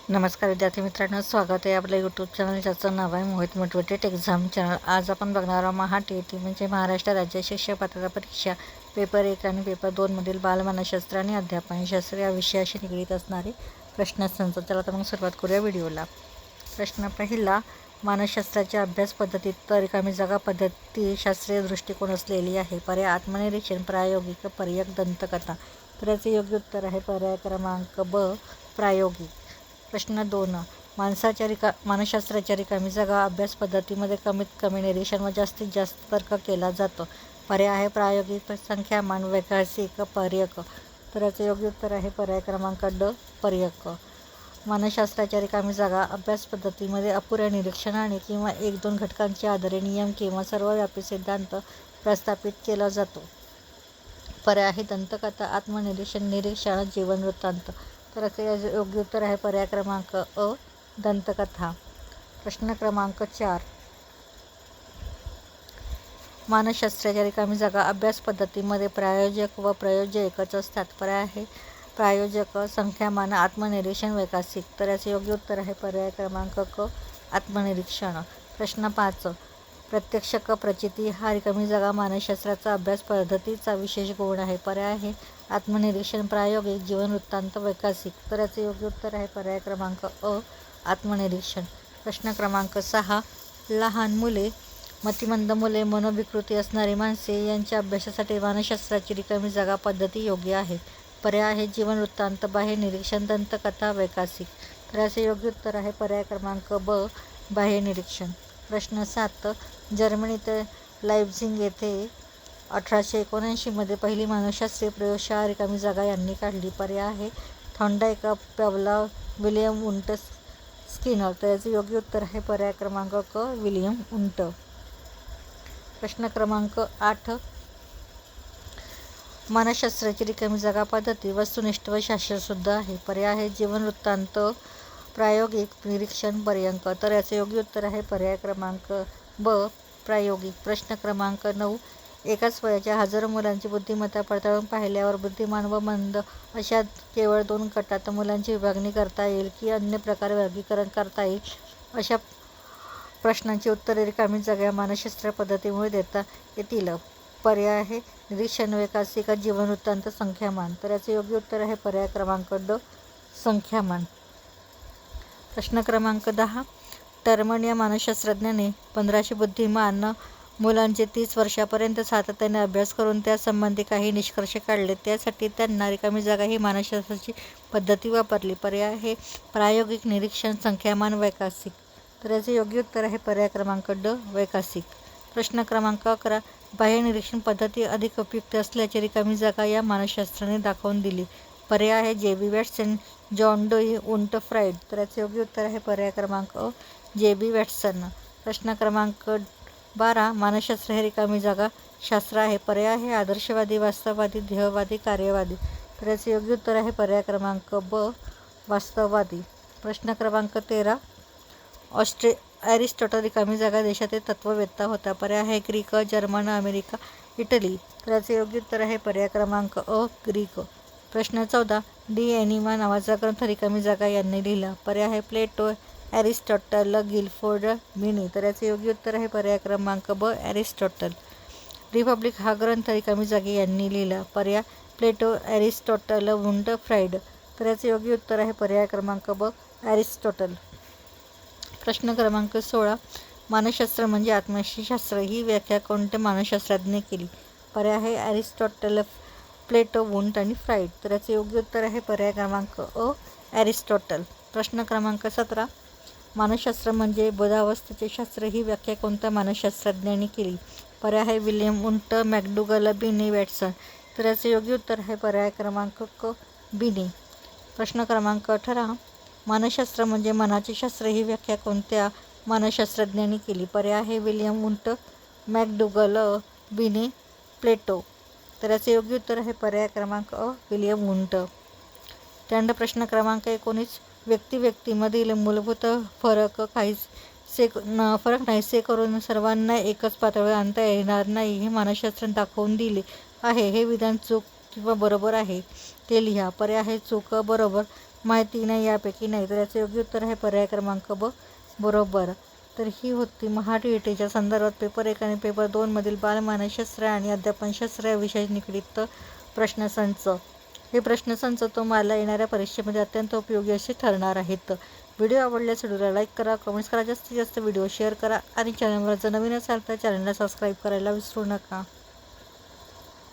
नमस्कार विद्यार्थी मित्रांनो, स्वागत आहे आपल्या यूट्यूब चॅनल ज्याचं नाव आहे मोहित मोटिवेटेड एक्झाम चॅनल। आज आपण बघणार आहोत महा-टी-ई-टी म्हणजे महाराष्ट्र राज्य शिक्षक पात्रता परीक्षा पेपर 1 आणि पेपर 2 मधील बालमानसशास्त्र आणि अध्यापनशास्त्र या विषयाशी निगडीत असणारे प्रश्नसंच। चला तर मग सुरुवात करूया व्हिडिओला। प्रश्न पहिला, मानसशास्त्राच्या अभ्यास पद्धतीत तर रिकामी जागा पद्धती शास्त्रीय दृष्टिकोन असलेली आहे। पर्याय आत्मनिरीक्षण, प्रायोगिक, पर्याय दंतकथा। तर याचे योग्य उत्तर आहे पर्याय क्रमांक ब, प्रायोगिक। प्रश्न 2, मानसशास्त्राच्या रिकामी जागा अभ्यास पद्धतीमध्ये कमीत कमी निरीक्षण व जास्तीत जास्त तर्क केला जातो। पर्याय आहे प्रायोगिक, संख्यामान, वैकल्पिक, पर्यक। तर याचे योग्य उत्तर आहे पर्याय क्रमांक ड, पर्यक। मानसशास्त्राच्या रिकामी जागा अभ्यास पद्धतीमध्ये अपुऱ्या निरीक्षणाने किंवा 1-2 घटकांच्या आधारे नियम किंवा सर्वव्यापी सिद्धांत प्रस्थापित केला जातो। पर्याय आहे दंतकथा, आत्मनिरीक्षण, निरीक्षण, जीवनवृत्तांत। तर याचे योग्य उत्तर आहे पर्याय क्रमांक अ, दंतकथा। प्रश्न क्रमांक 4, मानसशास्त्राच्या रिकामी जागा अभ्यास पद्धतीमध्ये प्रायोजक व प्रयोज्य एकच असतात। पर्याय आहे प्रायोजक, संख्यामान, आत्मनिरीक्षण, वैकल्पिक। तर याचे योग्य उत्तर आहे पर्याय क्रमांक क, आत्मनिरीक्षण। प्रश्न 5, प्रत्यक्ष प्रचिती हा रिकामी जागा मानसशास्त्राचा अभ्यास पद्धतीचा विशेष गुण आहे। पर्याय आहे आत्मनिरीक्षण, प्रायोगिक, जीवनवृत्तांत, वैकल्पिक। तर याचे योग्य उत्तर आहे पर्याय क्रमांक अ, आत्मनिरीक्षण। प्रश्न क्रमांक 6, लहान मुले, मतिमंद मुले, मनोविकृती असणारी माणसे यांच्या अभ्यासासाठी मानसशास्त्राची रिकामी जागा पद्धती योग्य आहे। पर्याय आहे जीवनवृत्तांत, बाह्य निरीक्षण, दंतकथा, वैकल्पिक। तर याचे योग्य उत्तर आहे पर्याय क्रमांक ब, बाह्य निरीक्षण। प्रश्न 7, जर्मनीत लाइप्झिग येथे 1879 मध्ये पहिली मानसशास्त्रीय प्रयोगशाळा रिकामी जागा यांनी काढली। पर्याय आहे थॉर्नडाइक, पॅव्लॉव, विल्यम वुंट, स्किनर। तर याचे योग्य उत्तर आहे पर्याय क्रमांक क, विल्यम वुंट। प्रश्न क्रमांक 8, मानसशास्त्राची रिकामी जागा पद्धती वस्तुनिष्ठ व शास्त्रशुद्ध आहे। पर्याय आहे जीवनवृत्तांत, प्रायोगिक, निरीक्षण, पर्यक। तर याचे योग्य उत्तर आहे पर्याय क्रमांक ब, प्रायोगिक। प्रश्न क्रमांक 9, एकाच वयाच्या हजारो मुलांची बुद्धिमत्ता पडताळून पाहिल्यावर बुद्धिमान व मंद अशा केवळ 2 गटात मुलांची विभागणी करता येईल की अन्य प्रकारे वर्गीकरण करता येईल? अशा प्रश्नांची उत्तरे रिकामी जागा मानसशास्त्र पद्धतीमुळे देता येतील। पर्याय आहे निरीक्षण, वैकल्पिक, जीवनवृत्तांत, संख्यामान। तर याचे योग्य उत्तर आहे पर्याय क्रमांक ड, संख्यामान। प्रश्न क्रमांक 10, टर्मन या मानसशास्त्रज्ञाने 1500 बुद्धिमान मुलांचे 30 वर्षांपर्यंत सातत्याने अभ्यास करून त्यासंबंधी काही निष्कर्ष काढले। त्यासाठी त्यांना रिकामी जागा ही मानसशास्त्राची पद्धती वापरली। पर्याय आहे प्रायोगिक, निरीक्षण, संख्यामान, वैकल्पिक। तर याचे योग्य उत्तर आहे पर्याय क्रमांक ड, वैकल्पिक। प्रश्न क्रमांक 11, बाह्य निरीक्षण पद्धती अधिक उपयुक्त असल्याची रिकामी जागा या मानसशास्त्राने दाखवून दिली। पर्याय आहे J B. Watson, John Dewey, Wundt, Freud. तर याचे योग्य उत्तर आहे पर्याय क्रमांक अ, जे.बी. वॅटसन। प्रश्न क्रमांक 12, मानसशास्त्र हे रिकामी जागा शास्त्र आहे। पर्याय आहे आदर्शवादी, वास्तववादी, ध्येयवादी, कार्यवादी। तर याचे योग्य उत्तर आहे पर्याय क्रमांक ब, वास्तववादी। प्रश्न क्रमांक 13, ॲरिस्टॉटल रिकामी जागा देशातील तत्त्ववेत्ता होता। पर्याय आहे ग्रीक, जर्मन, अमेरिका, इटली। तर याचे योग्य उत्तर आहे पर्याय क्रमांक अ, ग्रीक। प्रश्न 14, डी एनिमा नावाचा ग्रंथ रिकामी जागा यांनी लिहिला। पर्याय आहे प्लेटो, ॲरिस्टॉटल, गिलफोर्ड, बिनी। तर याचे योग्य उत्तर आहे पर्याय क्रमांक ब, ॲरिस्टॉटल। रिपब्लिक हा ग्रंथ रिकामी जागे यांनी लिहिला। पर्याय प्लेटो, ॲरिस्टॉटल, वुंट, फ्राइड। तर याचे योग्य उत्तर आहे पर्याय क्रमांक ब, ॲरिस्टॉटल। प्रश्न क्रमांक 16, मानसशास्त्र म्हणजे आत्मशास्त्र ही व्याख्या कोणत्या मानसशास्त्रज्ञाने केली? पर्याय आहे ॲरिस्टॉटल, प्लेटो, वुंट आणि फ्राइड। तर याचे योग्य उत्तर आहे पर्याय क्रमांक अ, ॲरिस्टॉटल। प्रश्न क्रमांक 17, मानसशास्त्र म्हणजे बोधावस्थेचे शास्त्र ही व्याख्या कोणत्या मानसशास्त्रज्ञाने केली? पर्याय आहे विल्यम वुंट, मॅकडुगल, बिनी, वॅटसन। तर याचे योग्य उत्तर आहे पर्याय क्रमांक क, बिनी। प्रश्न क्रमांक 18, मानसशास्त्र म्हणजे मनाचे शास्त्र ही व्याख्या कोणत्या मानसशास्त्रज्ञाने केली? पर्याय आहे विल्यम वुंट, मॅकडुगल, बिनी, प्लेटो। तर याचे योग्य उत्तर आहे पर्याय क्रमांक अ, विल्यम वुंट। त्यानंतर प्रश्न क्रमांक 19, व्यक्तीमधील मूलभूत फरक नाहीसे करून सर्वांना एकच पातळीवर आणता येणार नाही हे मानसशास्त्राने दाखवून दिले आहे। हे विधान चूक किंवा बरोबर आहे ते लिहा। पर्याय आहे चूक, बरोबर, माहिती नाही यापैकी नाही. तर याचं योग्य उत्तर आहे पर्याय क्रमांक ब, बरोबर. तर ही होती महा-टी-ई-टीच्या संदर्भात पेपर 1 आणि पेपर 2 मधील बालमानसशास्त्र आणि अध्यापनशास्त्र या विषय निगडीत प्रश्नसंच. हे प्रश्नसंच तुम्हाला येणाऱ्या परीक्षेमध्ये अत्यंत उपयोगी असे ठरणार आहेत. व्हिडिओ आवडल्यास व्हिडिओला लाईक करा, कमेंट्स करा, जास्तीत जास्त व्हिडिओ शेअर करा आणि चॅनलवर जर नवीन असाल तर चॅनलला सबस्क्राईब करायला विसरू नका.